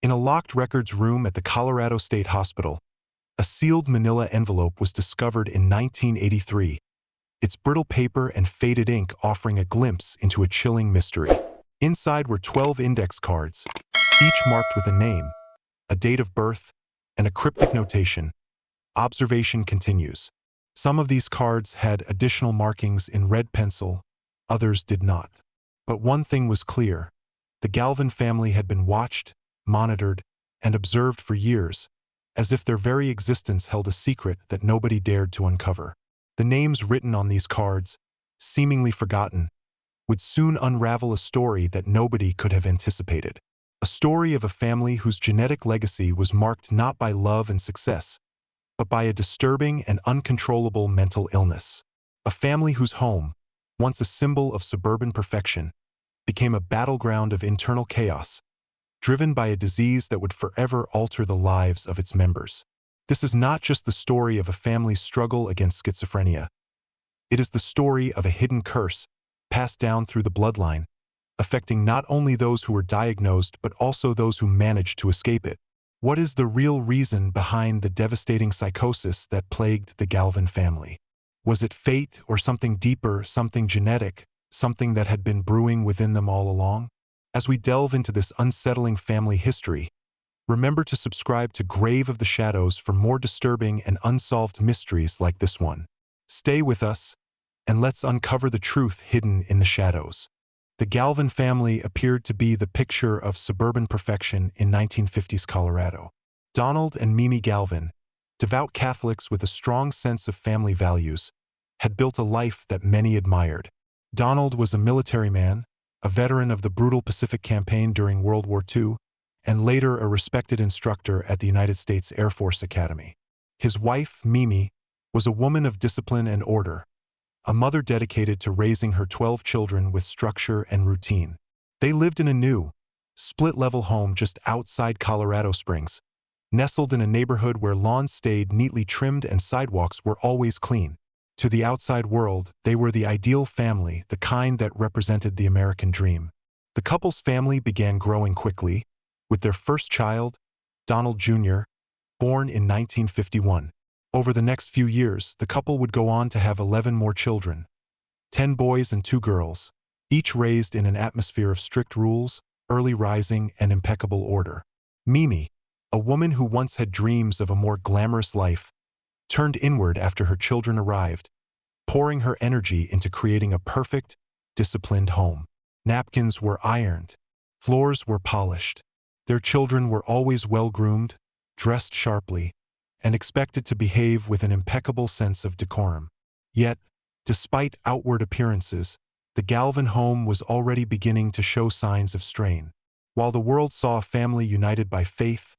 In a locked records room at the Colorado State Hospital, a sealed manila envelope was discovered in 1983, its brittle paper and faded ink offering a glimpse into a chilling mystery. Inside were 12 index cards, each marked with a name, a date of birth, and a cryptic notation. Observation continues. Some of these cards had additional markings in red pencil, others did not. But one thing was clear. The Galvin family had been watched, monitored, and observed for years, as if their very existence held a secret that nobody dared to uncover. The names written on these cards, seemingly forgotten, would soon unravel a story that nobody could have anticipated. A story of a family whose genetic legacy was marked not by love and success, but by a disturbing and uncontrollable mental illness. A family whose home, once a symbol of suburban perfection, became a battleground of internal chaos, driven by a disease that would forever alter the lives of its members. This is not just the story of a family's struggle against schizophrenia. It is the story of a hidden curse passed down through the bloodline, affecting not only those who were diagnosed but also those who managed to escape it. What is the real reason behind the devastating psychosis that plagued the Galvin family? Was it fate or something deeper, something genetic, something that had been brewing within them all along? As we delve into this unsettling family history, remember to subscribe to Grave of the Shadows for more disturbing and unsolved mysteries like this one. Stay with us, and let's uncover the truth hidden in the shadows. The Galvin family appeared to be the picture of suburban perfection in 1950s Colorado. Donald and Mimi Galvin, devout Catholics with a strong sense of family values, had built a life that many admired. Donald was a military man, a veteran of the brutal Pacific Campaign during World War II, and later a respected instructor at the United States Air Force Academy. His wife, Mimi, was a woman of discipline and order, a mother dedicated to raising her 12 children with structure and routine. They lived in a new, split-level home just outside Colorado Springs, nestled in a neighborhood where lawns stayed neatly trimmed and sidewalks were always clean. To the outside world, they were the ideal family, the kind that represented the American dream. The couple's family began growing quickly, with their first child, Donald Jr., born in 1951. Over the next few years, the couple would go on to have 11 more children, 10 boys and 2 girls, each raised in an atmosphere of strict rules, early rising, and impeccable order. Mimi, a woman who once had dreams of a more glamorous life, turned inward after her children arrived, pouring her energy into creating a perfect, disciplined home. Napkins were ironed, floors were polished. Their children were always well-groomed, dressed sharply, and expected to behave with an impeccable sense of decorum. Yet, despite outward appearances, the Galvin home was already beginning to show signs of strain. While the world saw a family united by faith,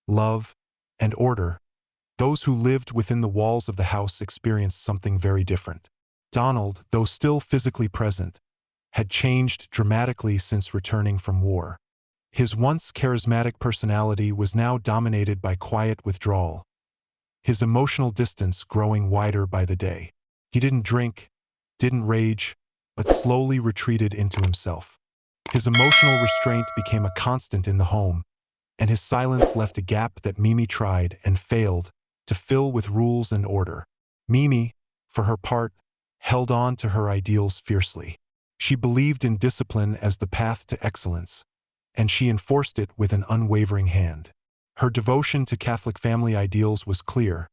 love, and order, those who lived within the walls of the house experienced something very different. Donald, though still physically present, had changed dramatically since returning from war. His once charismatic personality was now dominated by quiet withdrawal, his emotional distance growing wider by the day. He didn't drink, didn't rage, but slowly retreated into himself. His emotional restraint became a constant in the home, and his silence left a gap that Mimi tried and failed to fill with rules and order. Mimi, for her part, held on to her ideals fiercely. She believed in discipline as the path to excellence, and she enforced it with an unwavering hand. Her devotion to Catholic family ideals was clear.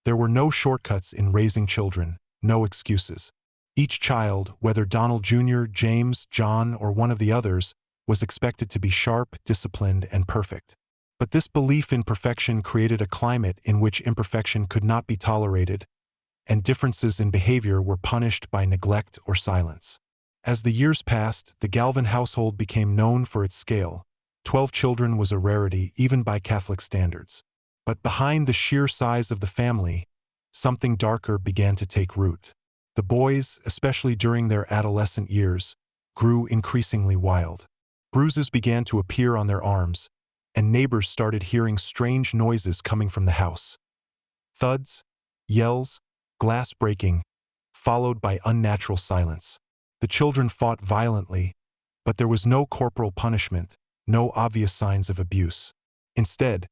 There were no shortcuts in raising children, no excuses. Each child, whether Donald Jr., James, John, or one of the others, was expected to be sharp, disciplined, and perfect. But this belief in perfection created a climate in which imperfection could not be tolerated, and differences in behavior were punished by neglect or silence. As the years passed, the Galvin household became known for its scale. 12 children was a rarity, even by Catholic standards. But behind the sheer size of the family, something darker began to take root. The boys, especially during their adolescent years, grew increasingly wild. Bruises began to appear on their arms, and neighbors started hearing strange noises coming from the house. Thuds, yells, glass breaking, followed by unnatural silence. The children fought violently, but there was no corporal punishment, no obvious signs of abuse. Instead,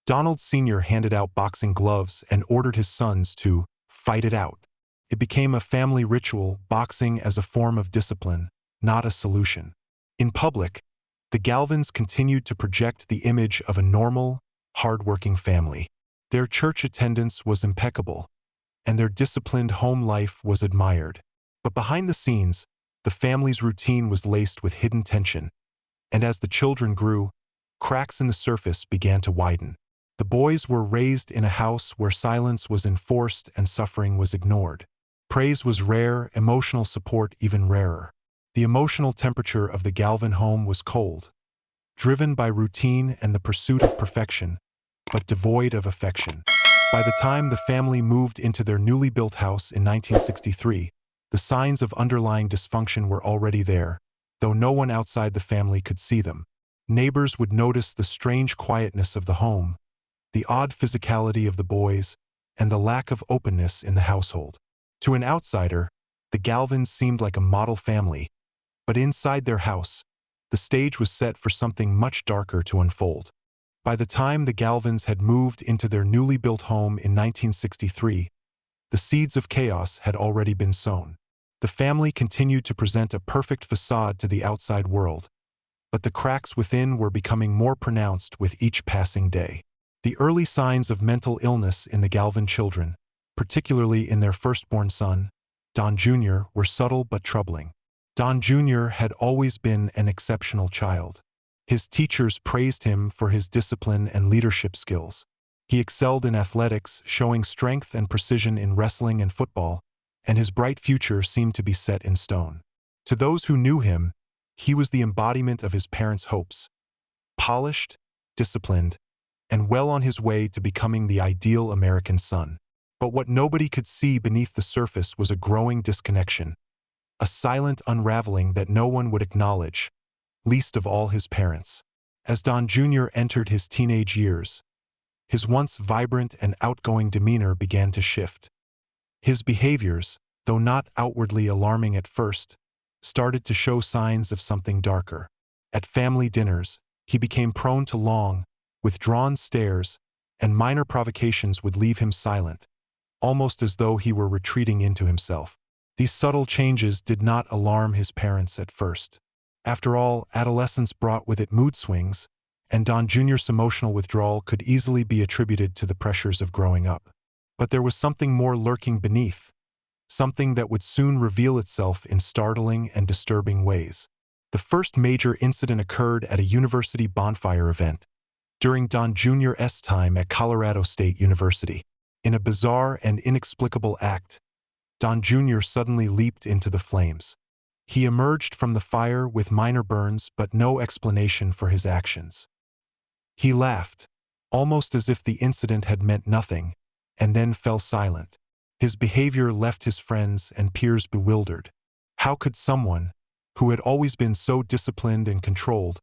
Donald Sr. handed out boxing gloves and ordered his sons to fight it out. It became a family ritual, boxing as a form of discipline, not a solution. In public, the Galvins continued to project the image of a normal, hard-working family. Their church attendance was impeccable, and their disciplined home life was admired. But behind the scenes, the family's routine was laced with hidden tension, and as the children grew, cracks in the surface began to widen. The boys were raised in a house where silence was enforced and suffering was ignored. Praise was rare, emotional support even rarer. The emotional temperature of the Galvin home was cold, driven by routine and the pursuit of perfection, but devoid of affection. By the time the family moved into their newly built house in 1963, the signs of underlying dysfunction were already there, though no one outside the family could see them. Neighbors would notice the strange quietness of the home, the odd physicality of the boys, and the lack of openness in the household. To an outsider, the Galvins seemed like a model family, but inside their house, the stage was set for something much darker to unfold. By the time the Galvins had moved into their newly built home in 1963, the seeds of chaos had already been sown. The family continued to present a perfect facade to the outside world, but the cracks within were becoming more pronounced with each passing day. The early signs of mental illness in the Galvin children, particularly in their firstborn son, Don Jr., were subtle but troubling. Don Jr. had always been an exceptional child. His teachers praised him for his discipline and leadership skills. He excelled in athletics, showing strength and precision in wrestling and football, and his bright future seemed to be set in stone. To those who knew him, he was the embodiment of his parents' hopes. Polished, disciplined, and well on his way to becoming the ideal American son. But what nobody could see beneath the surface was a growing disconnection, a silent unraveling that no one would acknowledge, least of all his parents. As Don Jr. entered his teenage years, his once vibrant and outgoing demeanor began to shift. His behaviors, though not outwardly alarming at first, started to show signs of something darker. At family dinners, he became prone to long, withdrawn stares, and minor provocations would leave him silent, almost as though he were retreating into himself. These subtle changes did not alarm his parents at first. After all, adolescence brought with it mood swings, and Don Jr.'s emotional withdrawal could easily be attributed to the pressures of growing up. But there was something more lurking beneath, something that would soon reveal itself in startling and disturbing ways. The first major incident occurred at a university bonfire event, during Don Jr.'s time at Colorado State University. In a bizarre and inexplicable act, Don Jr. suddenly leaped into the flames. He emerged from the fire with minor burns but no explanation for his actions. He laughed, almost as if the incident had meant nothing, and then fell silent. His behavior left his friends and peers bewildered. How could someone, who had always been so disciplined and controlled,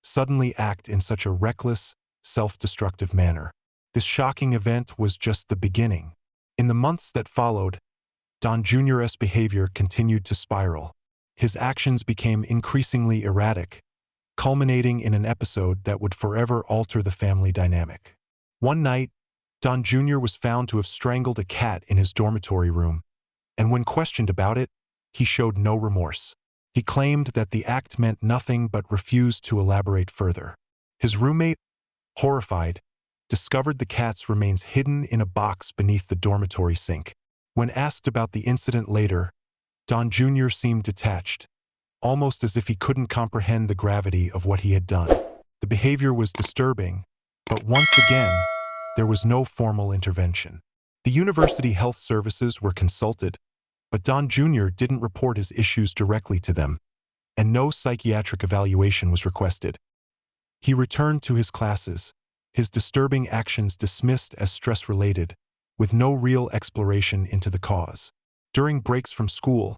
suddenly act in such a reckless, self-destructive manner? This shocking event was just the beginning. In the months that followed, Don Jr.'s behavior continued to spiral. His actions became increasingly erratic, culminating in an episode that would forever alter the family dynamic. One night, Don Jr. was found to have strangled a cat in his dormitory room, and when questioned about it, he showed no remorse. He claimed that the act meant nothing but refused to elaborate further. His roommate, horrified, discovered the cat's remains hidden in a box beneath the dormitory sink. When asked about the incident later, Don Jr. seemed detached, almost as if he couldn't comprehend the gravity of what he had done. The behavior was disturbing, but once again, there was no formal intervention. The university health services were consulted, but Don Jr. didn't report his issues directly to them, and no psychiatric evaluation was requested. He returned to his classes, his disturbing actions dismissed as stress-related, with no real exploration into the cause. During breaks from school,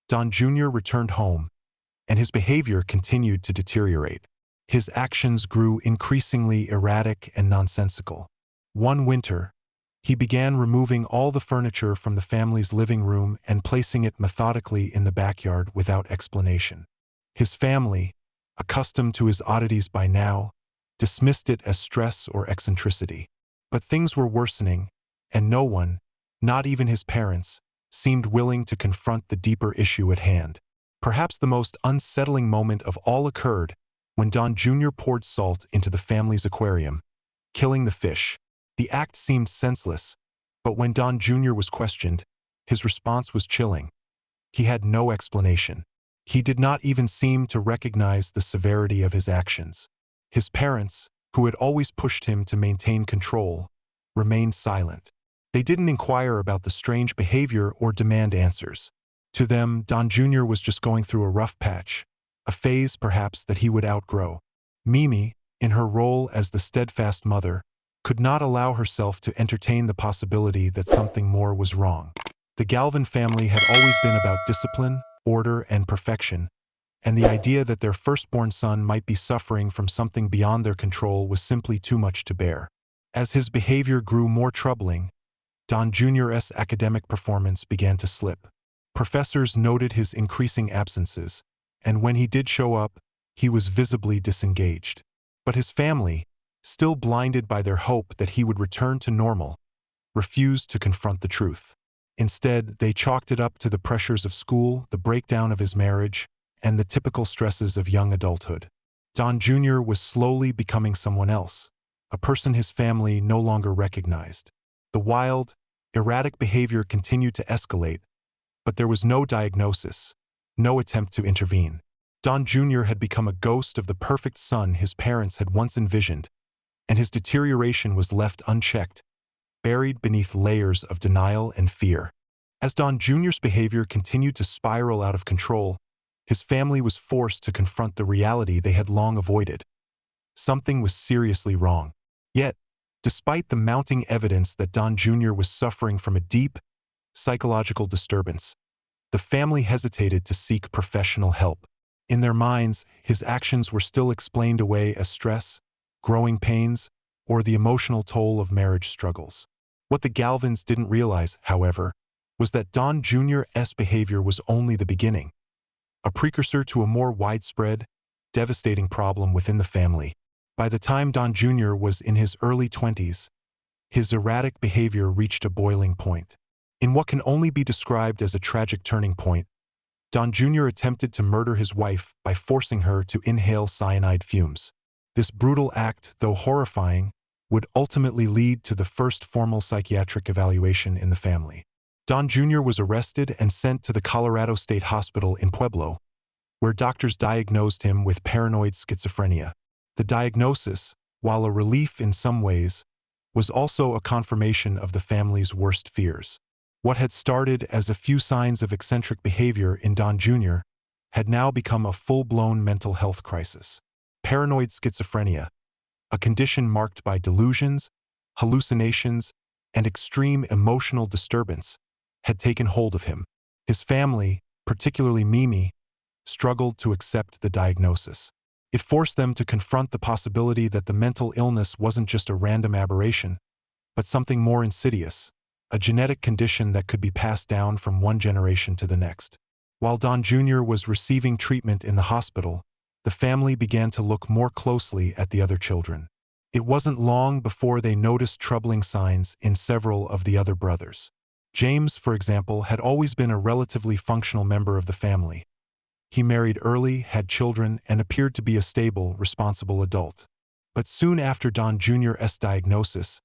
Don Jr. returned home, and his behavior continued to deteriorate. His actions grew increasingly erratic and nonsensical. One winter, he began removing all the furniture from the family's living room and placing it methodically in the backyard without explanation. His family, accustomed to his oddities by now, dismissed it as stress or eccentricity. But things were worsening, and no one, not even his parents, seemed willing to confront the deeper issue at hand. Perhaps the most unsettling moment of all occurred when Don Jr. poured salt into the family's aquarium, killing the fish. The act seemed senseless, but when Don Jr. was questioned, his response was chilling. He had no explanation. He did not even seem to recognize the severity of his actions. His parents, who had always pushed him to maintain control, remained silent. They didn't inquire about the strange behavior or demand answers. To them, Don Jr. was just going through a rough patch, a phase perhaps that he would outgrow. Mimi, in her role as the steadfast mother, could not allow herself to entertain the possibility that something more was wrong. The Galvin family had always been about discipline, order, and perfection, and the idea that their firstborn son might be suffering from something beyond their control was simply too much to bear. As his behavior grew more troubling, Don Jr.'s academic performance began to slip. Professors noted his increasing absences, and when he did show up, he was visibly disengaged. But his family, still blinded by their hope that he would return to normal, refused to confront the truth. Instead, they chalked it up to the pressures of school, the breakdown of his marriage, and the typical stresses of young adulthood. Don Jr. was slowly becoming someone else, a person his family no longer recognized. The wild, erratic behavior continued to escalate, but there was no diagnosis, no attempt to intervene. Don Jr. had become a ghost of the perfect son his parents had once envisioned, and his deterioration was left unchecked, buried beneath layers of denial and fear. As Don Jr.'s behavior continued to spiral out of control, his family was forced to confront the reality they had long avoided. Something was seriously wrong. Yet, despite the mounting evidence that Don Jr. was suffering from a deep, psychological disturbance, the family hesitated to seek professional help. In their minds, his actions were still explained away as stress, growing pains, or the emotional toll of marriage struggles. What the Galvins didn't realize, however, was that Don Jr.'s behavior was only the beginning, a precursor to a more widespread, devastating problem within the family. By the time Don Jr. was in his early 20s, his erratic behavior reached a boiling point. In what can only be described as a tragic turning point, Don Jr. attempted to murder his wife by forcing her to inhale cyanide fumes. This brutal act, though horrifying, would ultimately lead to the first formal psychiatric evaluation in the family. Don Jr. was arrested and sent to the Colorado State Hospital in Pueblo, where doctors diagnosed him with paranoid schizophrenia. The diagnosis, while a relief in some ways, was also a confirmation of the family's worst fears. What had started as a few signs of eccentric behavior in Don Jr. had now become a full-blown mental health crisis. Paranoid schizophrenia, a condition marked by delusions, hallucinations, and extreme emotional disturbance, had taken hold of him. His family, particularly Mimi, struggled to accept the diagnosis. It forced them to confront the possibility that the mental illness wasn't just a random aberration, but something more insidious, a genetic condition that could be passed down from one generation to the next. While Don Jr. was receiving treatment in the hospital, the family began to look more closely at the other children. It wasn't long before they noticed troubling signs in several of the other brothers. James, for example, had always been a relatively functional member of the family. He married early, had children, and appeared to be a stable, responsible adult. But soon after Don Jr.'s diagnosis,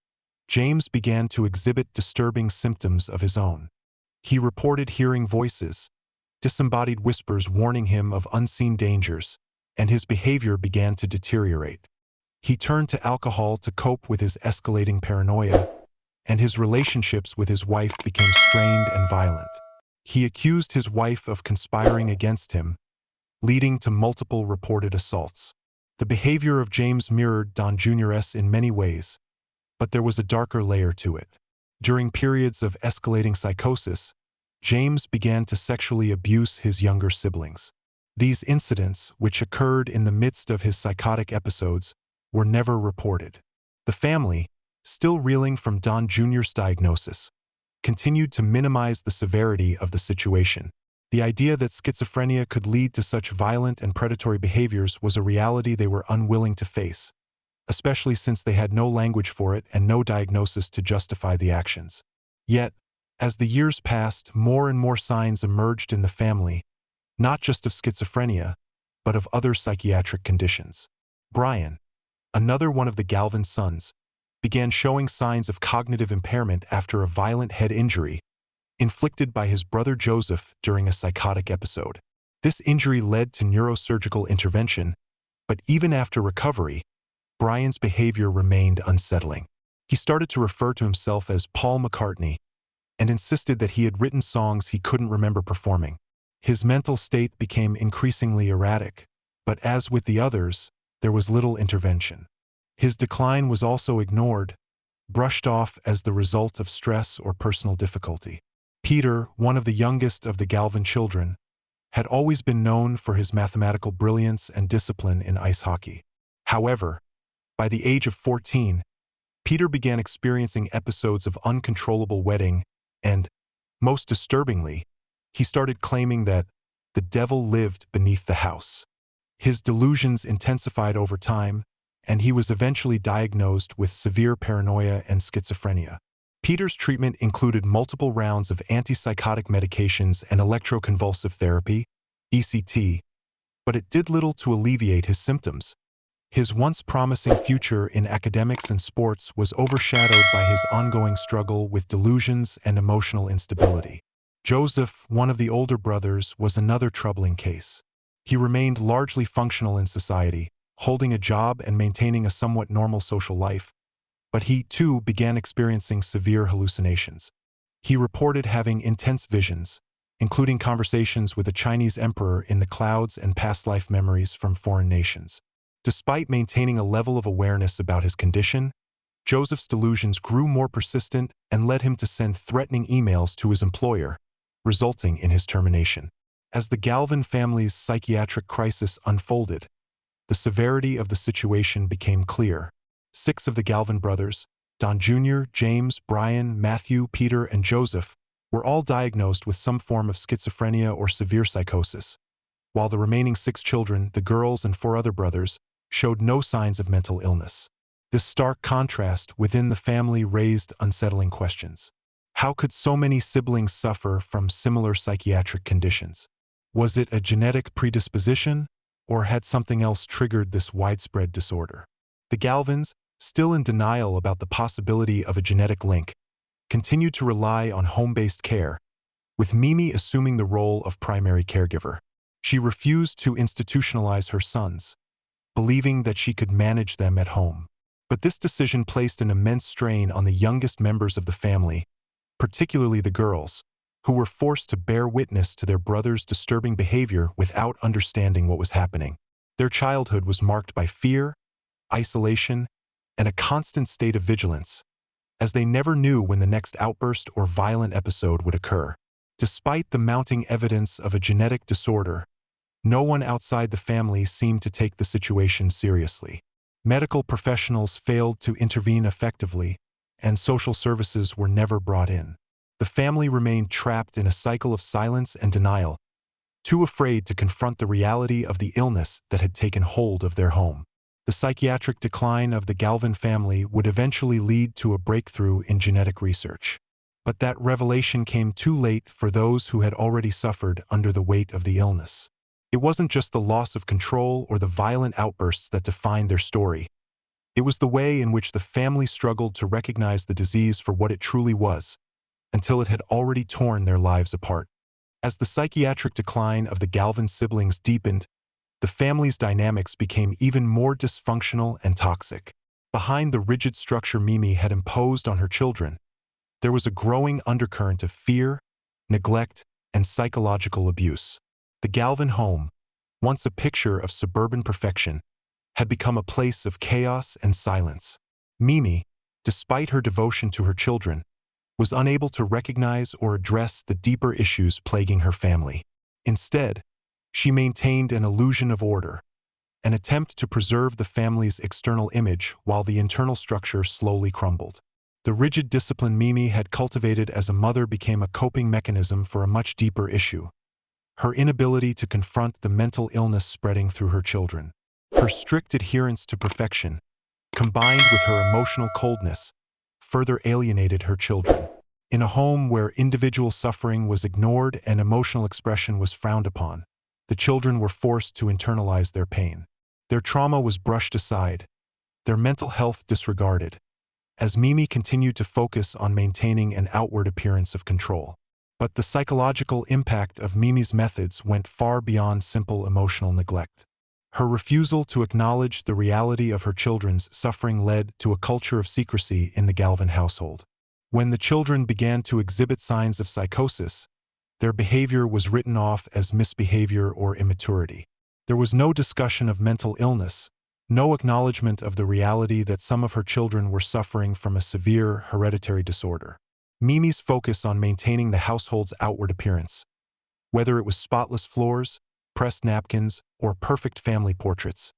James began to exhibit disturbing symptoms of his own. He reported hearing voices, disembodied whispers warning him of unseen dangers, and his behavior began to deteriorate. He turned to alcohol to cope with his escalating paranoia, and his relationships with his wife became strained and violent. He accused his wife of conspiring against him, leading to multiple reported assaults. The behavior of James mirrored Don Jr.'s in many ways, but there was a darker layer to it. During periods of escalating psychosis, James began to sexually abuse his younger siblings. These incidents, which occurred in the midst of his psychotic episodes, were never reported. The family, still reeling from Don Jr.'s diagnosis, continued to minimize the severity of the situation. The idea that schizophrenia could lead to such violent and predatory behaviors was a reality they were unwilling to face, especially since they had no language for it and no diagnosis to justify the actions. Yet, as the years passed, more and more signs emerged in the family, not just of schizophrenia, but of other psychiatric conditions. Brian, another one of the Galvin sons, began showing signs of cognitive impairment after a violent head injury inflicted by his brother Joseph during a psychotic episode. This injury led to neurosurgical intervention, but even after recovery, Brian's behavior remained unsettling. He started to refer to himself as Paul McCartney and insisted that he had written songs he couldn't remember performing. His mental state became increasingly erratic, but as with the others, there was little intervention. His decline was also ignored, brushed off as the result of stress or personal difficulty. Peter, one of the youngest of the Galvin children, had always been known for his mathematical brilliance and discipline in ice hockey. However, by the age of 14, Peter began experiencing episodes of uncontrollable wetting and, most disturbingly, he started claiming that the devil lived beneath the house. His delusions intensified over time, and he was eventually diagnosed with severe paranoia and schizophrenia. Peter's treatment included multiple rounds of antipsychotic medications and electroconvulsive therapy, ECT, but it did little to alleviate his symptoms. His once promising future in academics and sports was overshadowed by his ongoing struggle with delusions and emotional instability. Joseph, one of the older brothers, was another troubling case. He remained largely functional in society, holding a job and maintaining a somewhat normal social life, but he, too, began experiencing severe hallucinations. He reported having intense visions, including conversations with a Chinese emperor in the clouds and past life memories from foreign nations. Despite maintaining a level of awareness about his condition, Joseph's delusions grew more persistent and led him to send threatening emails to his employer, resulting in his termination. As the Galvin family's psychiatric crisis unfolded, the severity of the situation became clear. 6 of the Galvin brothers, Don Jr., James, Brian, Matthew, Peter, and Joseph, were all diagnosed with some form of schizophrenia or severe psychosis, while the remaining 6 children, the girls and 4 other brothers, showed no signs of mental illness. This stark contrast within the family raised unsettling questions. How could so many siblings suffer from similar psychiatric conditions? Was it a genetic predisposition, or had something else triggered this widespread disorder? The Galvins, still in denial about the possibility of a genetic link, continued to rely on home-based care, with Mimi assuming the role of primary caregiver. She refused to institutionalize her sons, believing that she could manage them at home. But this decision placed an immense strain on the youngest members of the family, particularly the girls, who were forced to bear witness to their brother's disturbing behavior without understanding what was happening. Their childhood was marked by fear, isolation, and a constant state of vigilance, as they never knew when the next outburst or violent episode would occur. Despite the mounting evidence of a genetic disorder, no one outside the family seemed to take the situation seriously. Medical professionals failed to intervene effectively, and social services were never brought in. The family remained trapped in a cycle of silence and denial, too afraid to confront the reality of the illness that had taken hold of their home. The psychiatric decline of the Galvin family would eventually lead to a breakthrough in genetic research. But that revelation came too late for those who had already suffered under the weight of the illness. It wasn't just the loss of control or the violent outbursts that defined their story. It was the way in which the family struggled to recognize the disease for what it truly was, until it had already torn their lives apart. As the psychiatric decline of the Galvin siblings deepened, the family's dynamics became even more dysfunctional and toxic. Behind the rigid structure Mimi had imposed on her children, there was a growing undercurrent of fear, neglect, and psychological abuse. The Galvin home, once a picture of suburban perfection, had become a place of chaos and silence. Mimi, despite her devotion to her children, was unable to recognize or address the deeper issues plaguing her family. Instead, she maintained an illusion of order, an attempt to preserve the family's external image while the internal structure slowly crumbled. The rigid discipline Mimi had cultivated as a mother became a coping mechanism for a much deeper issue: her inability to confront the mental illness spreading through her children. Her strict adherence to perfection, combined with her emotional coldness, further alienated her children. In a home where individual suffering was ignored and emotional expression was frowned upon, the children were forced to internalize their pain. Their trauma was brushed aside, their mental health disregarded, as Mimi continued to focus on maintaining an outward appearance of control. But the psychological impact of Mimi's methods went far beyond simple emotional neglect. Her refusal to acknowledge the reality of her children's suffering led to a culture of secrecy in the Galvin household. When the children began to exhibit signs of psychosis, their behavior was written off as misbehavior or immaturity. There was no discussion of mental illness, no acknowledgement of the reality that some of her children were suffering from a severe hereditary disorder. Mimi's focus on maintaining the household's outward appearance, whether it was spotless floors, pressed napkins, or perfect family portraits,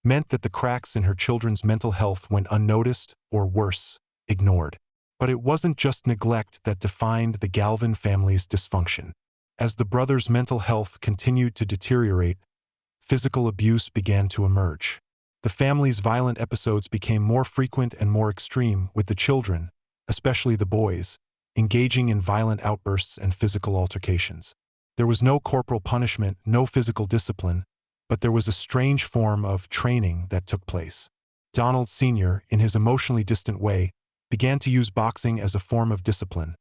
meant that the cracks in her children's mental health went unnoticed, or worse, ignored. But it wasn't just neglect that defined the Galvin family's dysfunction. As the brothers' mental health continued to deteriorate, physical abuse began to emerge. The family's violent episodes became more frequent and more extreme, with the children, especially the boys, engaging in violent outbursts and physical altercations. There was no corporal punishment, no physical discipline, but there was a strange form of training that took place. Donald Sr., in his emotionally distant way, began to use boxing as a form of discipline,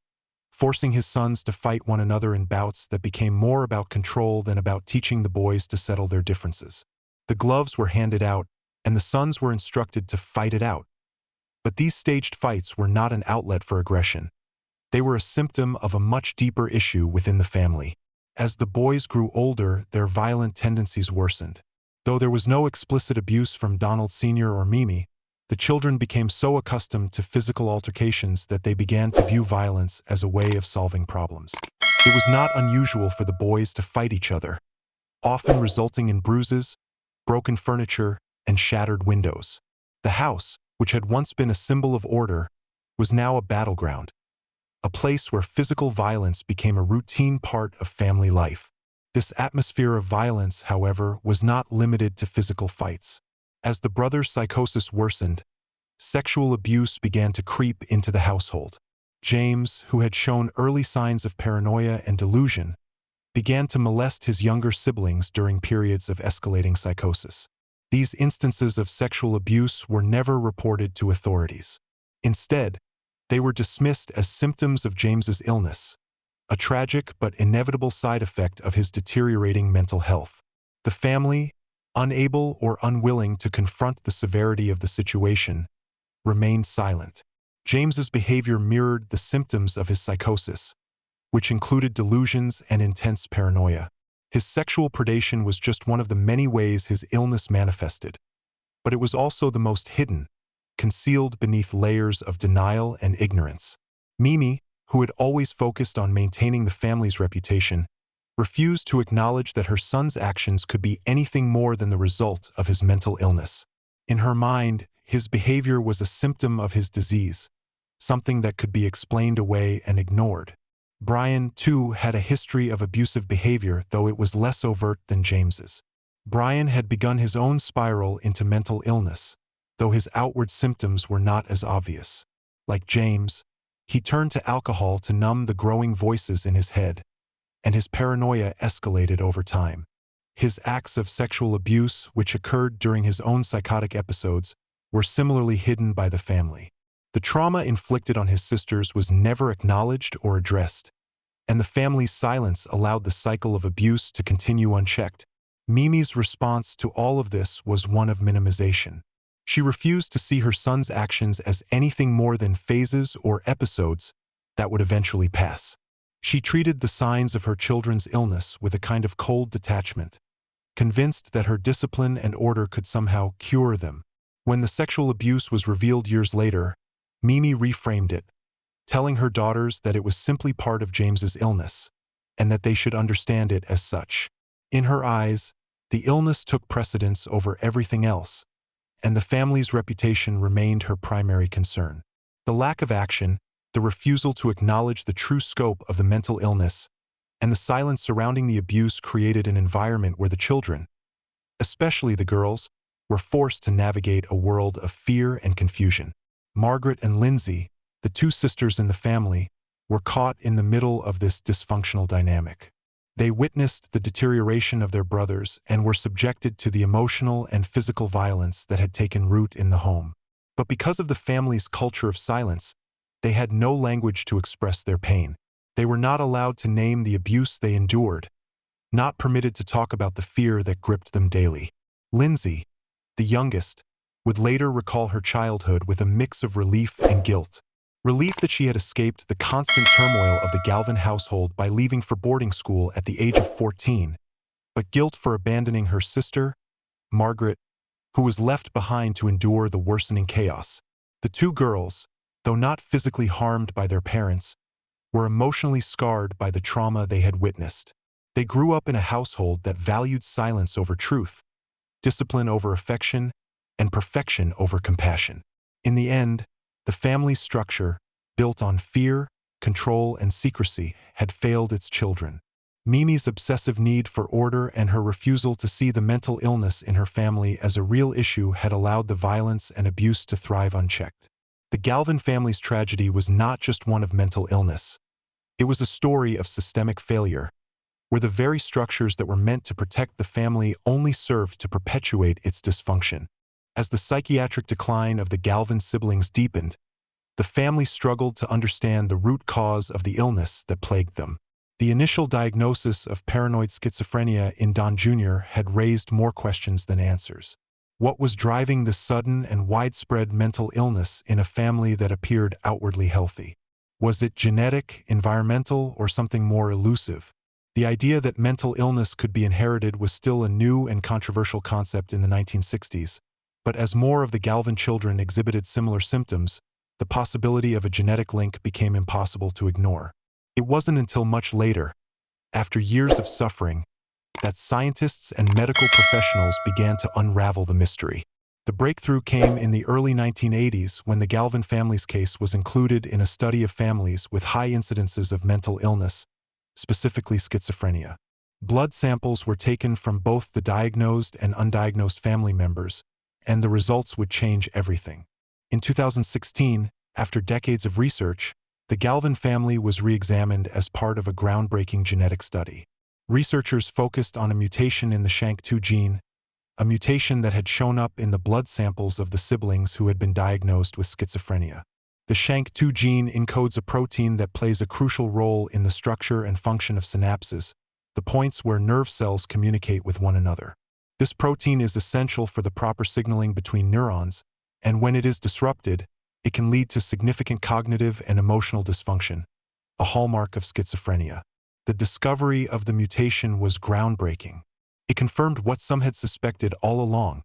forcing his sons to fight one another in bouts that became more about control than about teaching the boys to settle their differences. The gloves were handed out, and the sons were instructed to fight it out. But these staged fights were not an outlet for aggression. They were a symptom of a much deeper issue within the family. As the boys grew older, their violent tendencies worsened. Though there was no explicit abuse from Donald Sr. or Mimi, the children became so accustomed to physical altercations that they began to view violence as a way of solving problems. It was not unusual for the boys to fight each other, often resulting in bruises, broken furniture, and shattered windows. The house, which had once been a symbol of order, was now a battleground, a place where physical violence became a routine part of family life. This atmosphere of violence, however, was not limited to physical fights. As the brothers' psychosis worsened, sexual abuse began to creep into the household. James, who had shown early signs of paranoia and delusion, began to molest his younger siblings during periods of escalating psychosis. These instances of sexual abuse were never reported to authorities. Instead, they were dismissed as symptoms of James's illness, a tragic but inevitable side effect of his deteriorating mental health. The family, unable or unwilling to confront the severity of the situation, remained silent. James's behavior mirrored the symptoms of his psychosis, which included delusions and intense paranoia. His sexual predation was just one of the many ways his illness manifested, but it was also the most hidden, concealed beneath layers of denial and ignorance. Mimi, who had always focused on maintaining the family's reputation, refused to acknowledge that her son's actions could be anything more than the result of his mental illness. In her mind, his behavior was a symptom of his disease, something that could be explained away and ignored. Brian, too, had a history of abusive behavior, though it was less overt than James's. Brian had begun his own spiral into mental illness, though his outward symptoms were not as obvious. Like James, he turned to alcohol to numb the growing voices in his head, and his paranoia escalated over time. His acts of sexual abuse, which occurred during his own psychotic episodes, were similarly hidden by the family. The trauma inflicted on his sisters was never acknowledged or addressed, and the family's silence allowed the cycle of abuse to continue unchecked. Mimi's response to all of this was one of minimization. She refused to see her son's actions as anything more than phases or episodes that would eventually pass. She treated the signs of her children's illness with a kind of cold detachment, convinced that her discipline and order could somehow cure them. When the sexual abuse was revealed years later, Mimi reframed it, telling her daughters that it was simply part of James's illness, and that they should understand it as such. In her eyes, the illness took precedence over everything else, and the family's reputation remained her primary concern. The lack of action, the refusal to acknowledge the true scope of the mental illness, and the silence surrounding the abuse created an environment where the children, especially the girls, were forced to navigate a world of fear and confusion. Margaret and Lindsay, the two sisters in the family, were caught in the middle of this dysfunctional dynamic. They witnessed the deterioration of their brothers and were subjected to the emotional and physical violence that had taken root in the home. But because of the family's culture of silence, they had no language to express their pain. They were not allowed to name the abuse they endured, not permitted to talk about the fear that gripped them daily. Lindsay, the youngest, would later recall her childhood with a mix of relief and guilt. Relief that she had escaped the constant turmoil of the Galvin household by leaving for boarding school at the age of 14, but guilt for abandoning her sister, Margaret, who was left behind to endure the worsening chaos. The two girls, though not physically harmed by their parents, were emotionally scarred by the trauma they had witnessed. They grew up in a household that valued silence over truth, discipline over affection, and perfection over compassion. In the end, the family's structure, built on fear, control, and secrecy, had failed its children. Mimi's obsessive need for order and her refusal to see the mental illness in her family as a real issue had allowed the violence and abuse to thrive unchecked. The Galvin family's tragedy was not just one of mental illness. It was a story of systemic failure, where the very structures that were meant to protect the family only served to perpetuate its dysfunction. As the psychiatric decline of the Galvin siblings deepened, the family struggled to understand the root cause of the illness that plagued them. The initial diagnosis of paranoid schizophrenia in Don Jr. had raised more questions than answers. What was driving this sudden and widespread mental illness in a family that appeared outwardly healthy? Was it genetic, environmental, or something more elusive? The idea that mental illness could be inherited was still a new and controversial concept in the 1960s, but as more of the Galvin children exhibited similar symptoms, the possibility of a genetic link became impossible to ignore. It wasn't until much later, after years of suffering, that scientists and medical professionals began to unravel the mystery. The breakthrough came in the early 1980s when the Galvin family's case was included in a study of families with high incidences of mental illness, specifically schizophrenia. Blood samples were taken from both the diagnosed and undiagnosed family members, and the results would change everything. In 2016, after decades of research, the Galvin family was re-examined as part of a groundbreaking genetic study. Researchers focused on a mutation in the SHANK2 gene, a mutation that had shown up in the blood samples of the siblings who had been diagnosed with schizophrenia. The SHANK2 gene encodes a protein that plays a crucial role in the structure and function of synapses, the points where nerve cells communicate with one another. This protein is essential for the proper signaling between neurons, and when it is disrupted, it can lead to significant cognitive and emotional dysfunction, a hallmark of schizophrenia. The discovery of the mutation was groundbreaking. It confirmed what some had suspected all along.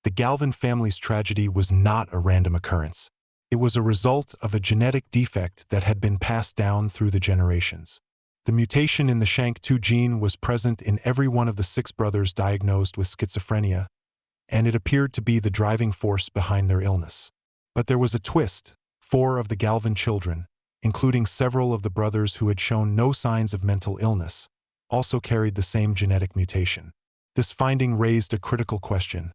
The Galvin family's tragedy was not a random occurrence. It was a result of a genetic defect that had been passed down through the generations. The mutation in the SHANK2 gene was present in every one of the 6 brothers diagnosed with schizophrenia, and it appeared to be the driving force behind their illness. But there was a twist. 4 of the Galvin children, including several of the brothers who had shown no signs of mental illness, also carried the same genetic mutation. This finding raised a critical question.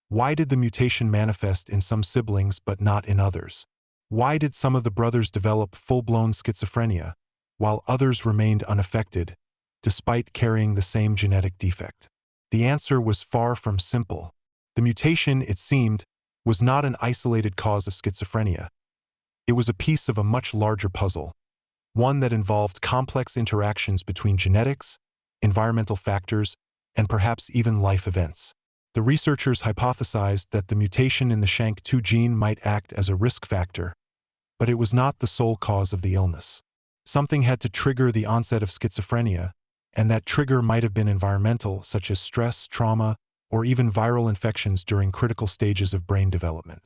Why did the mutation manifest in some siblings but not in others? Why did some of the brothers develop full-blown schizophrenia, while others remained unaffected, despite carrying the same genetic defect? The answer was far from simple. The mutation, it seemed, was not an isolated cause of schizophrenia. It was a piece of a much larger puzzle, one that involved complex interactions between genetics, environmental factors, and perhaps even life events. The researchers hypothesized that the mutation in the SHANK2 gene might act as a risk factor, but it was not the sole cause of the illness. Something had to trigger the onset of schizophrenia, and that trigger might have been environmental, such as stress, trauma, or even viral infections during critical stages of brain development.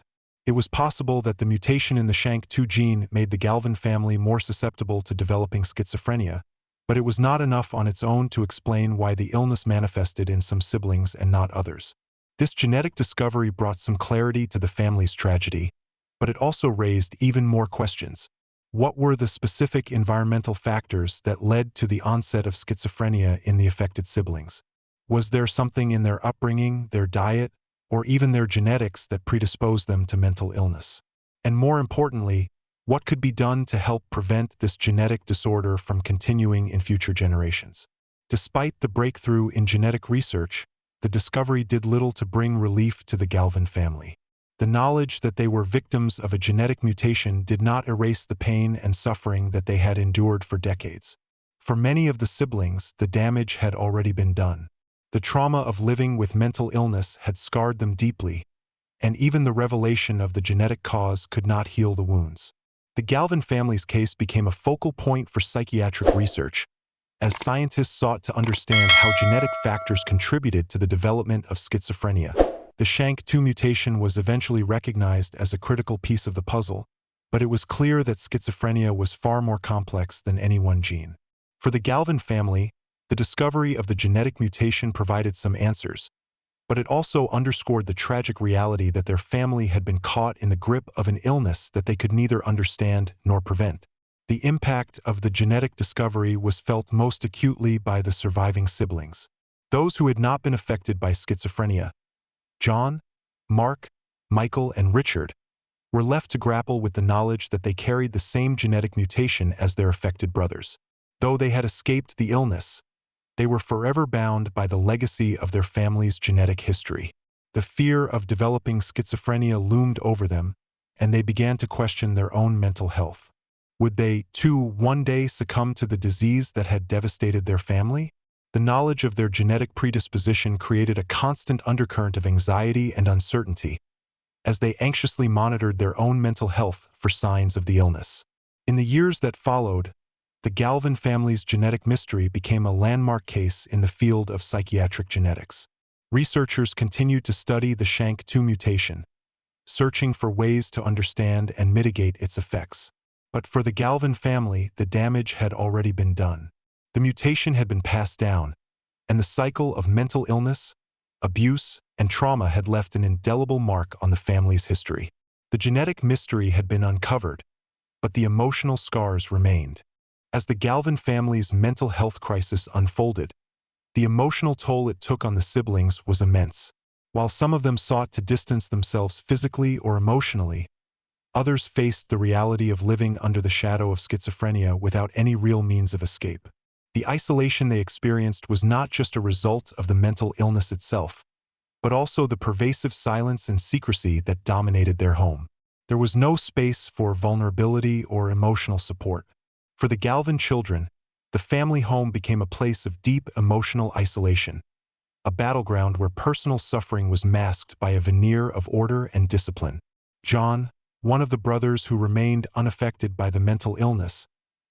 It was possible that the mutation in the SHANK2 gene made the Galvin family more susceptible to developing schizophrenia, but it was not enough on its own to explain why the illness manifested in some siblings and not others. This genetic discovery brought some clarity to the family's tragedy, but it also raised even more questions. What were the specific environmental factors that led to the onset of schizophrenia in the affected siblings? Was there something in their upbringing, their diet, or even their genetics that predisposed them to mental illness? And more importantly, what could be done to help prevent this genetic disorder from continuing in future generations? Despite the breakthrough in genetic research, the discovery did little to bring relief to the Galvin family. The knowledge that they were victims of a genetic mutation did not erase the pain and suffering that they had endured for decades. For many of the siblings, the damage had already been done. The trauma of living with mental illness had scarred them deeply, and even the revelation of the genetic cause could not heal the wounds. The Galvin family's case became a focal point for psychiatric research, as scientists sought to understand how genetic factors contributed to the development of schizophrenia. The SHANK2 mutation was eventually recognized as a critical piece of the puzzle, but it was clear that schizophrenia was far more complex than any one gene. For the Galvin family, the discovery of the genetic mutation provided some answers, but it also underscored the tragic reality that their family had been caught in the grip of an illness that they could neither understand nor prevent. The impact of the genetic discovery was felt most acutely by the surviving siblings. Those who had not been affected by schizophrenia, John, Mark, Michael, and Richard, were left to grapple with the knowledge that they carried the same genetic mutation as their affected brothers. Though they had escaped the illness, they were forever bound by the legacy of their family's genetic history. The fear of developing schizophrenia loomed over them, and they began to question their own mental health. Would they, too, one day succumb to the disease that had devastated their family? The knowledge of their genetic predisposition created a constant undercurrent of anxiety and uncertainty, as they anxiously monitored their own mental health for signs of the illness. In the years that followed, the Galvin family's genetic mystery became a landmark case in the field of psychiatric genetics. Researchers continued to study the SHANK2 mutation, searching for ways to understand and mitigate its effects. But for the Galvin family, the damage had already been done. The mutation had been passed down, and the cycle of mental illness, abuse, and trauma had left an indelible mark on the family's history. The genetic mystery had been uncovered, but the emotional scars remained. As the Galvin family's mental health crisis unfolded, the emotional toll it took on the siblings was immense. While some of them sought to distance themselves physically or emotionally, others faced the reality of living under the shadow of schizophrenia without any real means of escape. The isolation they experienced was not just a result of the mental illness itself, but also the pervasive silence and secrecy that dominated their home. There was no space for vulnerability or emotional support. For the Galvin children, the family home became a place of deep emotional isolation, a battleground where personal suffering was masked by a veneer of order and discipline. John, one of the brothers who remained unaffected by the mental illness,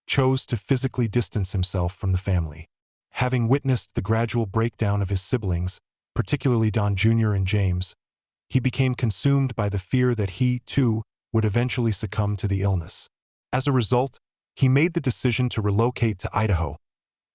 chose to physically distance himself from the family. Having witnessed the gradual breakdown of his siblings, particularly Don Jr. and James, he became consumed by the fear that he, too, would eventually succumb to the illness. As a result, he made the decision to relocate to Idaho,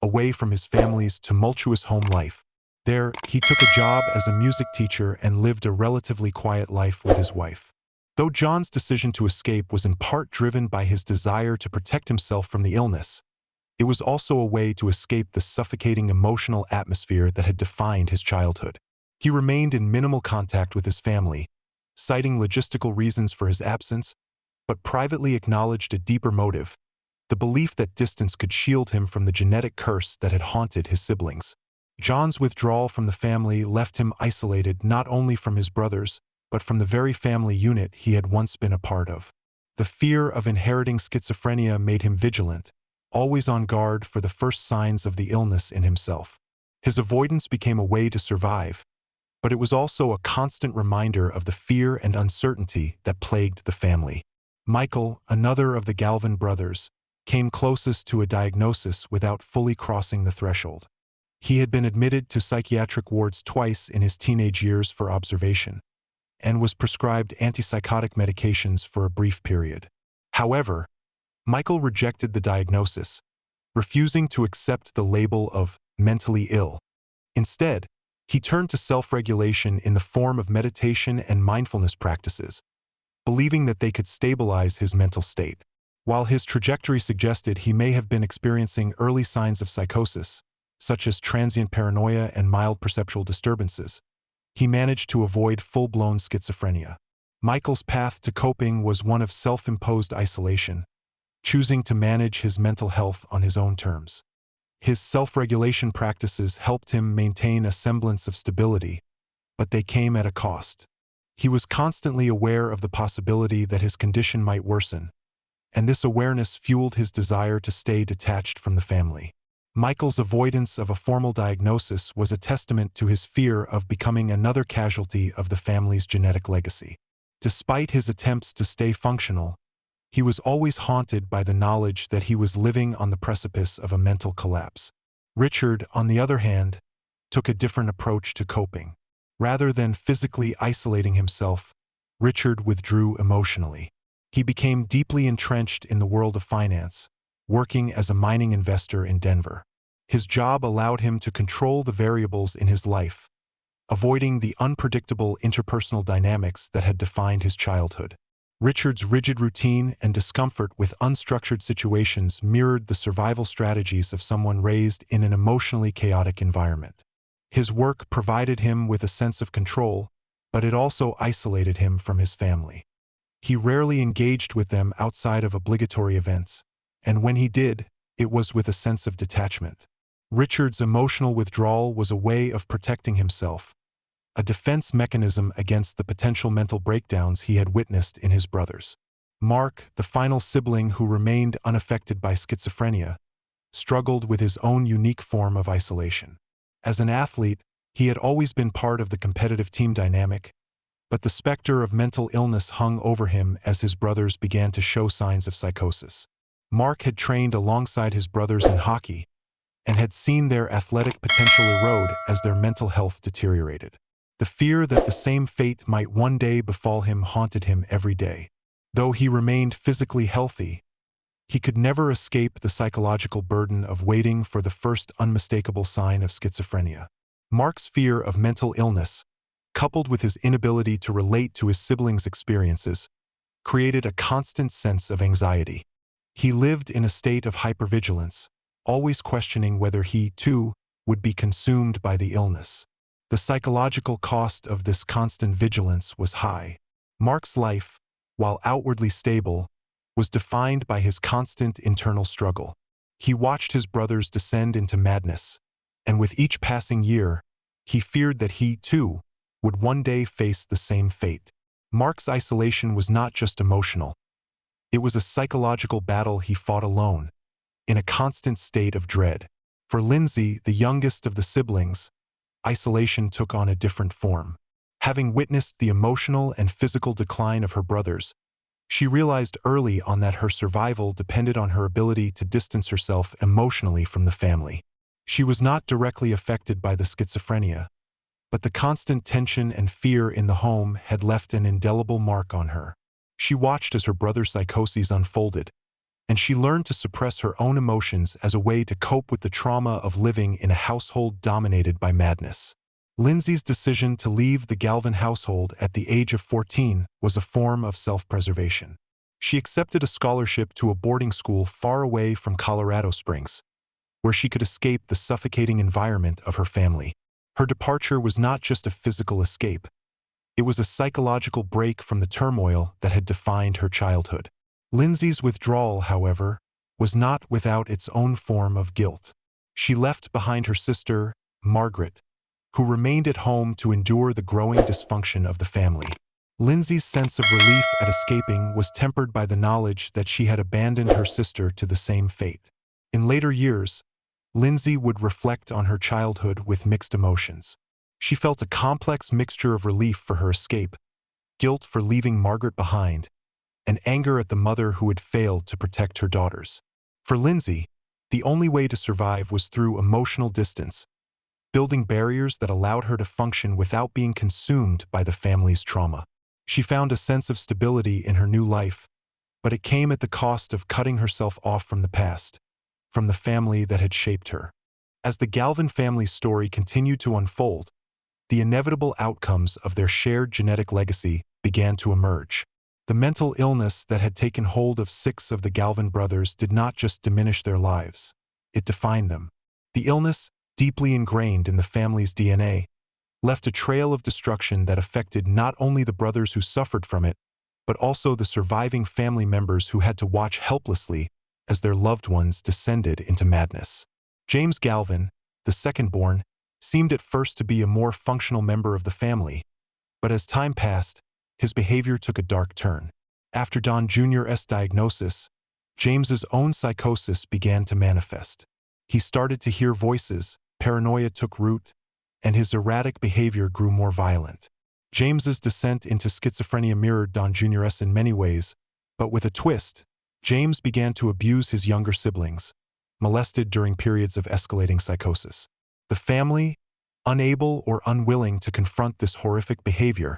away from his family's tumultuous home life. There, he took a job as a music teacher and lived a relatively quiet life with his wife. Though John's decision to escape was in part driven by his desire to protect himself from the illness, it was also a way to escape the suffocating emotional atmosphere that had defined his childhood. He remained in minimal contact with his family, citing logistical reasons for his absence, but privately acknowledged a deeper motive, the belief that distance could shield him from the genetic curse that had haunted his siblings. John's withdrawal from the family left him isolated not only from his brothers, but from the very family unit he had once been a part of. The fear of inheriting schizophrenia made him vigilant, always on guard for the first signs of the illness in himself. His avoidance became a way to survive, but it was also a constant reminder of the fear and uncertainty that plagued the family. Michael, another of the Galvin brothers, came closest to a diagnosis without fully crossing the threshold. He had been admitted to psychiatric wards twice in his teenage years for observation, and was prescribed antipsychotic medications for a brief period. However, Michael rejected the diagnosis, refusing to accept the label of mentally ill. Instead, he turned to self-regulation in the form of meditation and mindfulness practices, believing that they could stabilize his mental state. While his trajectory suggested he may have been experiencing early signs of psychosis, such as transient paranoia and mild perceptual disturbances, he managed to avoid full-blown schizophrenia. Michael's path to coping was one of self-imposed isolation, choosing to manage his mental health on his own terms. His self-regulation practices helped him maintain a semblance of stability, but they came at a cost. He was constantly aware of the possibility that his condition might worsen, and this awareness fueled his desire to stay detached from the family. Michael's avoidance of a formal diagnosis was a testament to his fear of becoming another casualty of the family's genetic legacy. Despite his attempts to stay functional, he was always haunted by the knowledge that he was living on the precipice of a mental collapse. Richard, on the other hand, took a different approach to coping. Rather than physically isolating himself, Richard withdrew emotionally. He became deeply entrenched in the world of finance, working as a mining investor in Denver. His job allowed him to control the variables in his life, avoiding the unpredictable interpersonal dynamics that had defined his childhood. Richard's rigid routine and discomfort with unstructured situations mirrored the survival strategies of someone raised in an emotionally chaotic environment. His work provided him with a sense of control, but it also isolated him from his family. He rarely engaged with them outside of obligatory events, and when he did, it was with a sense of detachment. Richard's emotional withdrawal was a way of protecting himself, a defense mechanism against the potential mental breakdowns he had witnessed in his brothers. Mark, the final sibling who remained unaffected by schizophrenia, struggled with his own unique form of isolation. As an athlete, he had always been part of the competitive team dynamic, but the specter of mental illness hung over him as his brothers began to show signs of psychosis. Mark had trained alongside his brothers in hockey and had seen their athletic potential erode as their mental health deteriorated. The fear that the same fate might one day befall him haunted him every day. Though he remained physically healthy, he could never escape the psychological burden of waiting for the first unmistakable sign of schizophrenia. Mark's fear of mental illness, coupled with his inability to relate to his siblings' experiences, created a constant sense of anxiety. He lived in a state of hypervigilance, always questioning whether he, too, would be consumed by the illness. The psychological cost of this constant vigilance was high. Mark's life, while outwardly stable, was defined by his constant internal struggle. He watched his brothers descend into madness, and with each passing year, he feared that he, too, would one day face the same fate. Mark's isolation was not just emotional. It was a psychological battle he fought alone, in a constant state of dread. For Lindsay, the youngest of the siblings, isolation took on a different form. Having witnessed the emotional and physical decline of her brothers, she realized early on that her survival depended on her ability to distance herself emotionally from the family. She was not directly affected by the schizophrenia, but the constant tension and fear in the home had left an indelible mark on her. She watched as her brother's psychoses unfolded, and she learned to suppress her own emotions as a way to cope with the trauma of living in a household dominated by madness. Lindsay's decision to leave the Galvin household at the age of 14 was a form of self-preservation. She accepted a scholarship to a boarding school far away from Colorado Springs, where she could escape the suffocating environment of her family. Her departure was not just a physical escape. It was a psychological break from the turmoil that had defined her childhood. Lindsay's withdrawal, however, was not without its own form of guilt. She left behind her sister, Margaret, who remained at home to endure the growing dysfunction of the family. Lindsay's sense of relief at escaping was tempered by the knowledge that she had abandoned her sister to the same fate. In later years, Lindsay would reflect on her childhood with mixed emotions. She felt a complex mixture of relief for her escape, guilt for leaving Margaret behind, and anger at the mother who had failed to protect her daughters. For Lindsay, the only way to survive was through emotional distance, building barriers that allowed her to function without being consumed by the family's trauma. She found a sense of stability in her new life, but it came at the cost of cutting herself off from the past, from the family that had shaped her. As the Galvin family's story continued to unfold, the inevitable outcomes of their shared genetic legacy began to emerge. The mental illness that had taken hold of 6 of the Galvin brothers did not just diminish their lives. It defined them. The illness, deeply ingrained in the family's DNA, left a trail of destruction that affected not only the brothers who suffered from it, but also the surviving family members who had to watch helplessly as their loved ones descended into madness. James Galvin, the second-born, seemed at first to be a more functional member of the family, but as time passed, his behavior took a dark turn. After Don Jr.'s diagnosis, James's own psychosis began to manifest. He started to hear voices, paranoia took root, and his erratic behavior grew more violent. James's descent into schizophrenia mirrored Don Jr.'s in many ways, but with a twist. James began to abuse his younger siblings, molested during periods of escalating psychosis. The family, unable or unwilling to confront this horrific behavior,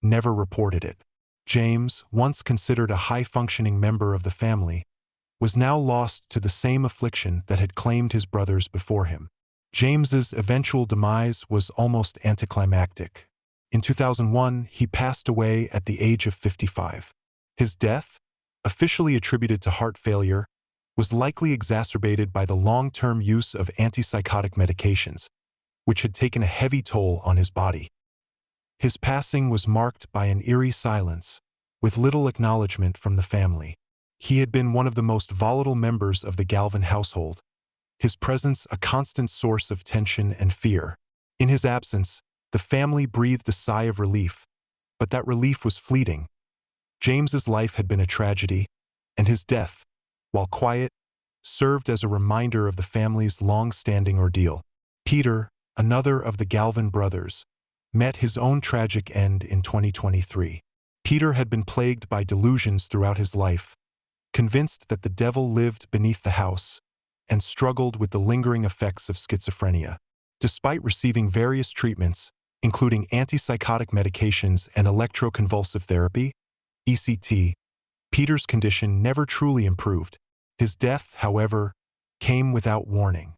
never reported it. James, once considered a high-functioning member of the family, was now lost to the same affliction that had claimed his brothers before him. James's eventual demise was almost anticlimactic. In 2001, he passed away at the age of 55. His death, officially attributed to heart failure, was likely exacerbated by the long-term use of antipsychotic medications, which had taken a heavy toll on his body. His passing was marked by an eerie silence, with little acknowledgement from the family. He had been one of the most volatile members of the Galvin household, his presence a constant source of tension and fear. In his absence, the family breathed a sigh of relief, but that relief was fleeting. James's life had been a tragedy, and his death, while quiet, served as a reminder of the family's long-standing ordeal. Peter, another of the Galvin brothers, met his own tragic end in 2023. Peter had been plagued by delusions throughout his life, convinced that the devil lived beneath the house, and struggled with the lingering effects of schizophrenia. Despite receiving various treatments, including antipsychotic medications and electroconvulsive therapy, ECT, Peter's condition never truly improved. His death, however, came without warning.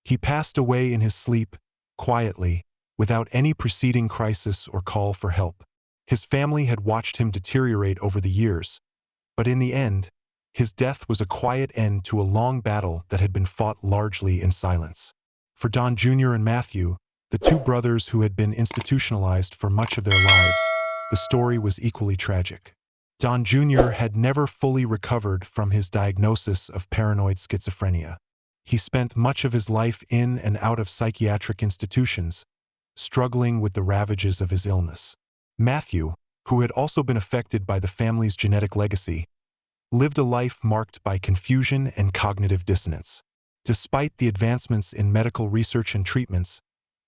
He passed away in his sleep, quietly, without any preceding crisis or call for help. His family had watched him deteriorate over the years, but in the end, his death was a quiet end to a long battle that had been fought largely in silence. For Don Jr. and Matthew, the two brothers who had been institutionalized for much of their lives, the story was equally tragic. Don Jr. had never fully recovered from his diagnosis of paranoid schizophrenia. He spent much of his life in and out of psychiatric institutions, struggling with the ravages of his illness. Matthew, who had also been affected by the family's genetic legacy, lived a life marked by confusion and cognitive dissonance. Despite the advancements in medical research and treatments,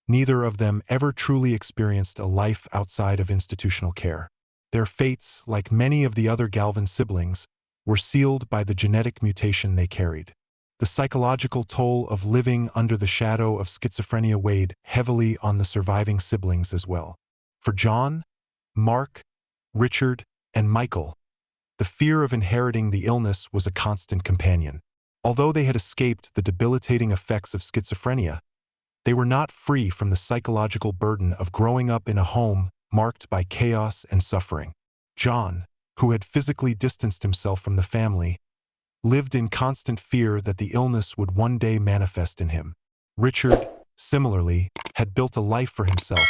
neither of them ever truly experienced a life outside of institutional care. Their fates, like many of the other Galvin siblings, were sealed by the genetic mutation they carried. The psychological toll of living under the shadow of schizophrenia weighed heavily on the surviving siblings as well. For John, Mark, Richard, and Michael, the fear of inheriting the illness was a constant companion. Although they had escaped the debilitating effects of schizophrenia, they were not free from the psychological burden of growing up in a home marked by chaos and suffering. John, who had physically distanced himself from the family, lived in constant fear that the illness would one day manifest in him. Richard, similarly, had built a life for himself,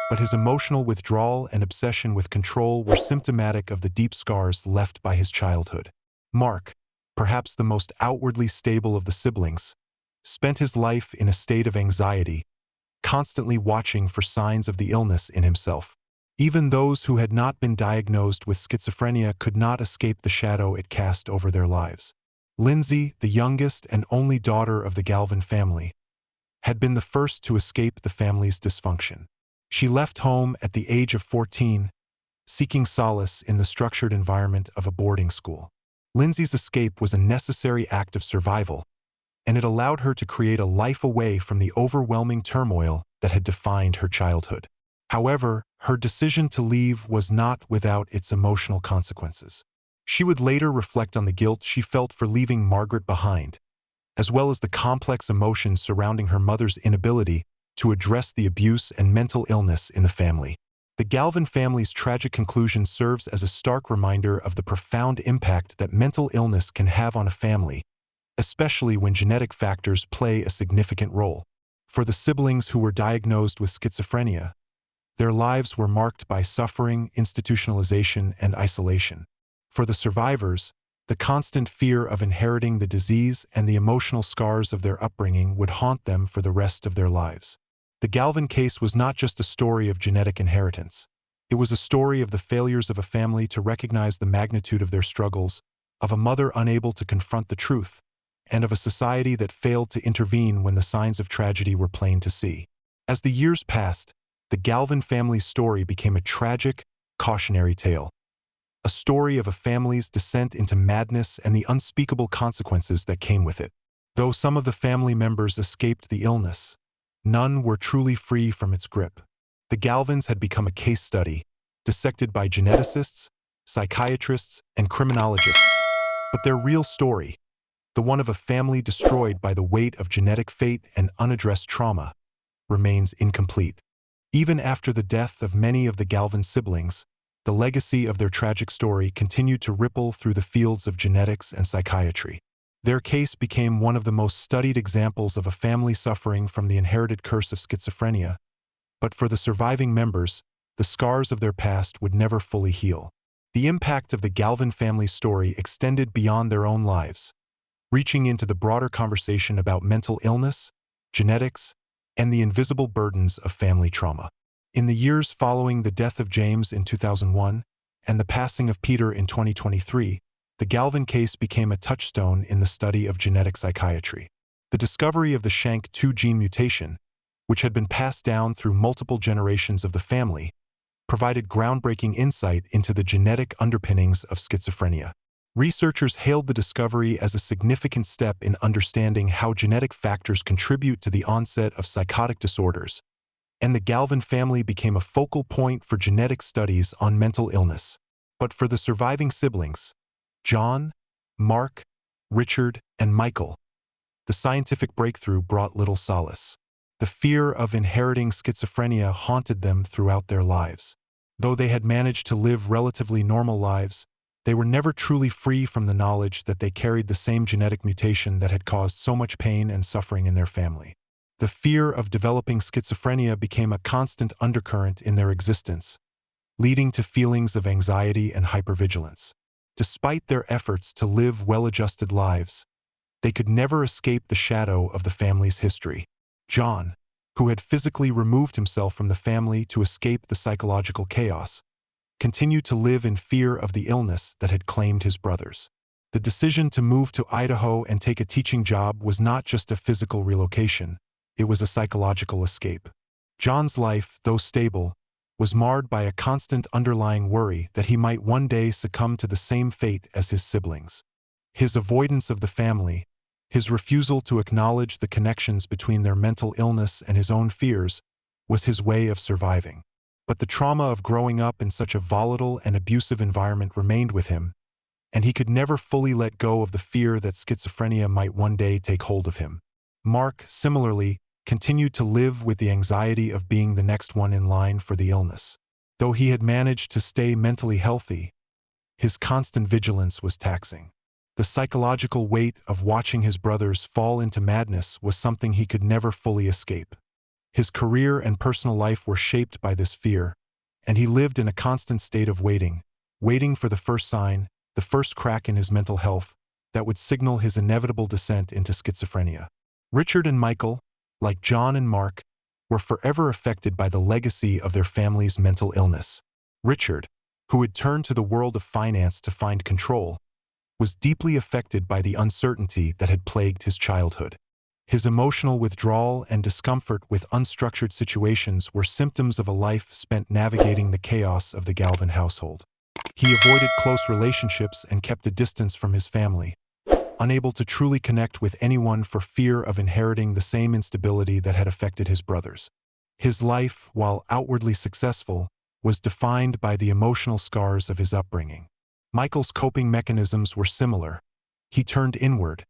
but his emotional withdrawal and obsession with control were symptomatic of the deep scars left by his childhood. Mark, perhaps the most outwardly stable of the siblings, spent his life in a state of anxiety, constantly watching for signs of the illness in himself. Even those who had not been diagnosed with schizophrenia could not escape the shadow it cast over their lives. Lindsay, the youngest and only daughter of the Galvin family, had been the first to escape the family's dysfunction. She left home at the age of 14, seeking solace in the structured environment of a boarding school. Lindsay's escape was a necessary act of survival, and it allowed her to create a life away from the overwhelming turmoil that had defined her childhood. However, her decision to leave was not without its emotional consequences. She would later reflect on the guilt she felt for leaving Margaret behind, as well as the complex emotions surrounding her mother's inability to address the abuse and mental illness in the family. The Galvin family's tragic conclusion serves as a stark reminder of the profound impact that mental illness can have on a family, especially when genetic factors play a significant role. For the siblings who were diagnosed with schizophrenia, their lives were marked by suffering, institutionalization, and isolation. For the survivors, the constant fear of inheriting the disease and the emotional scars of their upbringing would haunt them for the rest of their lives. The Galvin case was not just a story of genetic inheritance. It was a story of the failures of a family to recognize the magnitude of their struggles, of a mother unable to confront the truth, and of a society that failed to intervene when the signs of tragedy were plain to see. As the years passed, the Galvin family's story became a tragic, cautionary tale. A story of a family's descent into madness and the unspeakable consequences that came with it. Though some of the family members escaped the illness, none were truly free from its grip. The Galvins had become a case study, dissected by geneticists, psychiatrists, and criminologists. But their real story, the one of a family destroyed by the weight of genetic fate and unaddressed trauma, remains incomplete. Even after the death of many of the Galvin siblings, the legacy of their tragic story continued to ripple through the fields of genetics and psychiatry. Their case became one of the most studied examples of a family suffering from the inherited curse of schizophrenia, but for the surviving members, the scars of their past would never fully heal. The impact of the Galvin family's story extended beyond their own lives, reaching into the broader conversation about mental illness, genetics, and the invisible burdens of family trauma. In the years following the death of James in 2001 and the passing of Peter in 2023, the Galvin case became a touchstone in the study of genetic psychiatry. The discovery of the SHANK2 gene mutation, which had been passed down through multiple generations of the family, provided groundbreaking insight into the genetic underpinnings of schizophrenia. Researchers hailed the discovery as a significant step in understanding how genetic factors contribute to the onset of psychotic disorders, and the Galvin family became a focal point for genetic studies on mental illness. But for the surviving siblings, John, Mark, Richard, and Michael, the scientific breakthrough brought little solace. The fear of inheriting schizophrenia haunted them throughout their lives. Though they had managed to live relatively normal lives, they were never truly free from the knowledge that they carried the same genetic mutation that had caused so much pain and suffering in their family. The fear of developing schizophrenia became a constant undercurrent in their existence, leading to feelings of anxiety and hypervigilance. Despite their efforts to live well-adjusted lives, they could never escape the shadow of the family's history. John, who had physically removed himself from the family to escape the psychological chaos, continued to live in fear of the illness that had claimed his brothers. The decision to move to Idaho and take a teaching job was not just a physical relocation, it was a psychological escape. John's life, though stable, was marred by a constant underlying worry that he might one day succumb to the same fate as his siblings. His avoidance of the family, his refusal to acknowledge the connections between their mental illness and his own fears, was his way of surviving. But the trauma of growing up in such a volatile and abusive environment remained with him, and he could never fully let go of the fear that schizophrenia might one day take hold of him. Mark, similarly, continued to live with the anxiety of being the next one in line for the illness. Though he had managed to stay mentally healthy, his constant vigilance was taxing. The psychological weight of watching his brothers fall into madness was something he could never fully escape. His career and personal life were shaped by this fear, and he lived in a constant state of waiting for the first sign, the first crack in his mental health, that would signal his inevitable descent into schizophrenia. Richard and Michael, like John and Mark, were forever affected by the legacy of their family's mental illness. Richard, who had turned to the world of finance to find control, was deeply affected by the uncertainty that had plagued his childhood. His emotional withdrawal and discomfort with unstructured situations were symptoms of a life spent navigating the chaos of the Galvin household. He avoided close relationships and kept a distance from his family, unable to truly connect with anyone for fear of inheriting the same instability that had affected his brothers. His life, while outwardly successful, was defined by the emotional scars of his upbringing. Michael's coping mechanisms were similar. He turned inward,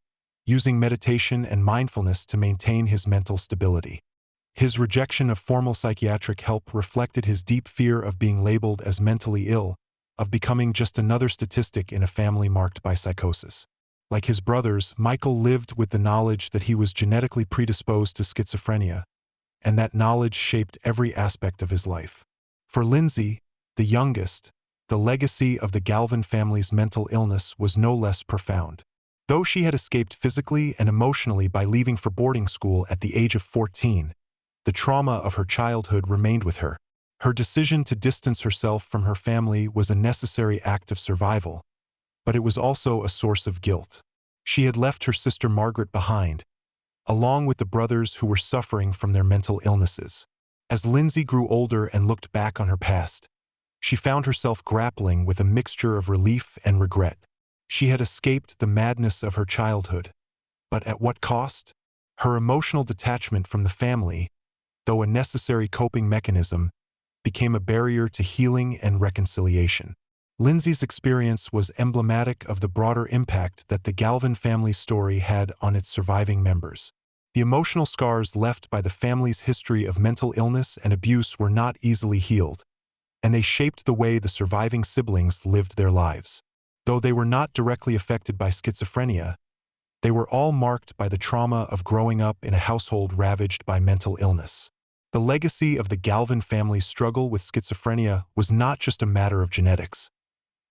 using meditation and mindfulness to maintain his mental stability. His rejection of formal psychiatric help reflected his deep fear of being labeled as mentally ill, of becoming just another statistic in a family marked by psychosis. Like his brothers, Michael lived with the knowledge that he was genetically predisposed to schizophrenia, and that knowledge shaped every aspect of his life. For Lindsay, the youngest, the legacy of the Galvin family's mental illness was no less profound. Though she had escaped physically and emotionally by leaving for boarding school at the age of 14, the trauma of her childhood remained with her. Her decision to distance herself from her family was a necessary act of survival, but it was also a source of guilt. She had left her sister Margaret behind, along with the brothers who were suffering from their mental illnesses. As Lindsay grew older and looked back on her past, she found herself grappling with a mixture of relief and regret. She had escaped the madness of her childhood, but at what cost? Her emotional detachment from the family, though a necessary coping mechanism, became a barrier to healing and reconciliation. Lindsay's experience was emblematic of the broader impact that the Galvin family story had on its surviving members. The emotional scars left by the family's history of mental illness and abuse were not easily healed, and they shaped the way the surviving siblings lived their lives. Though they were not directly affected by schizophrenia, they were all marked by the trauma of growing up in a household ravaged by mental illness. The legacy of the Galvin family's struggle with schizophrenia was not just a matter of genetics.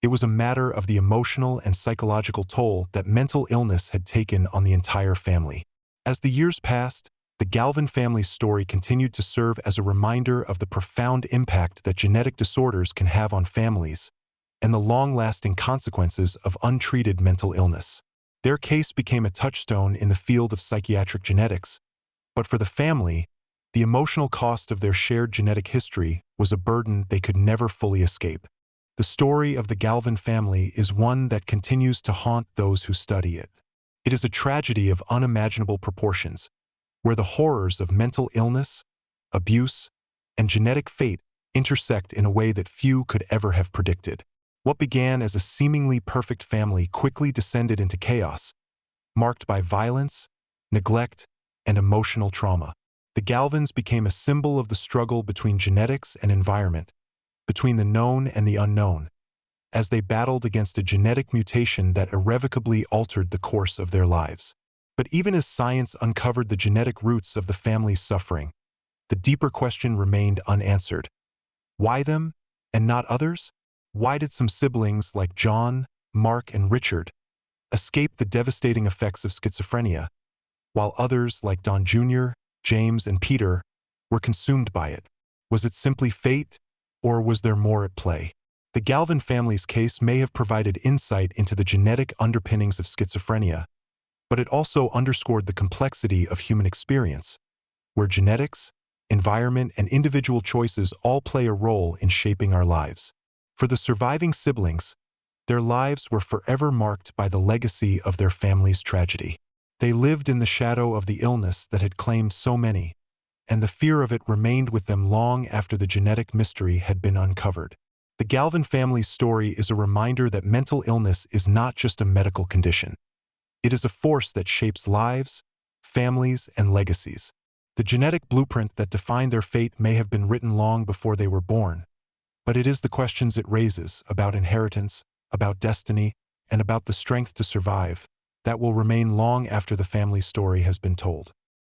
It was a matter of the emotional and psychological toll that mental illness had taken on the entire family. As the years passed, the Galvin family's story continued to serve as a reminder of the profound impact that genetic disorders can have on families and the long-lasting consequences of untreated mental illness. Their case became a touchstone in the field of psychiatric genetics, but for the family, the emotional cost of their shared genetic history was a burden they could never fully escape. The story of the Galvin family is one that continues to haunt those who study it. It is a tragedy of unimaginable proportions, where the horrors of mental illness, abuse, and genetic fate intersect in a way that few could ever have predicted. What began as a seemingly perfect family quickly descended into chaos, marked by violence, neglect, and emotional trauma. The Galvins became a symbol of the struggle between genetics and environment, between the known and the unknown, as they battled against a genetic mutation that irrevocably altered the course of their lives. But even as science uncovered the genetic roots of the family's suffering, the deeper question remained unanswered. Why them, and not others? Why did some siblings like John, Mark, and Richard escape the devastating effects of schizophrenia, while others like Don Jr., James, and Peter were consumed by it? Was it simply fate, or was there more at play? The Galvin family's case may have provided insight into the genetic underpinnings of schizophrenia, but it also underscored the complexity of human experience, where genetics, environment, and individual choices all play a role in shaping our lives. For the surviving siblings, their lives were forever marked by the legacy of their family's tragedy. They lived in the shadow of the illness that had claimed so many, and the fear of it remained with them long after the genetic mystery had been uncovered. The Galvin family's story is a reminder that mental illness is not just a medical condition. It is a force that shapes lives, families, and legacies. The genetic blueprint that defined their fate may have been written long before they were born, but it is the questions it raises about inheritance, about destiny, and about the strength to survive that will remain long after the family's story has been told.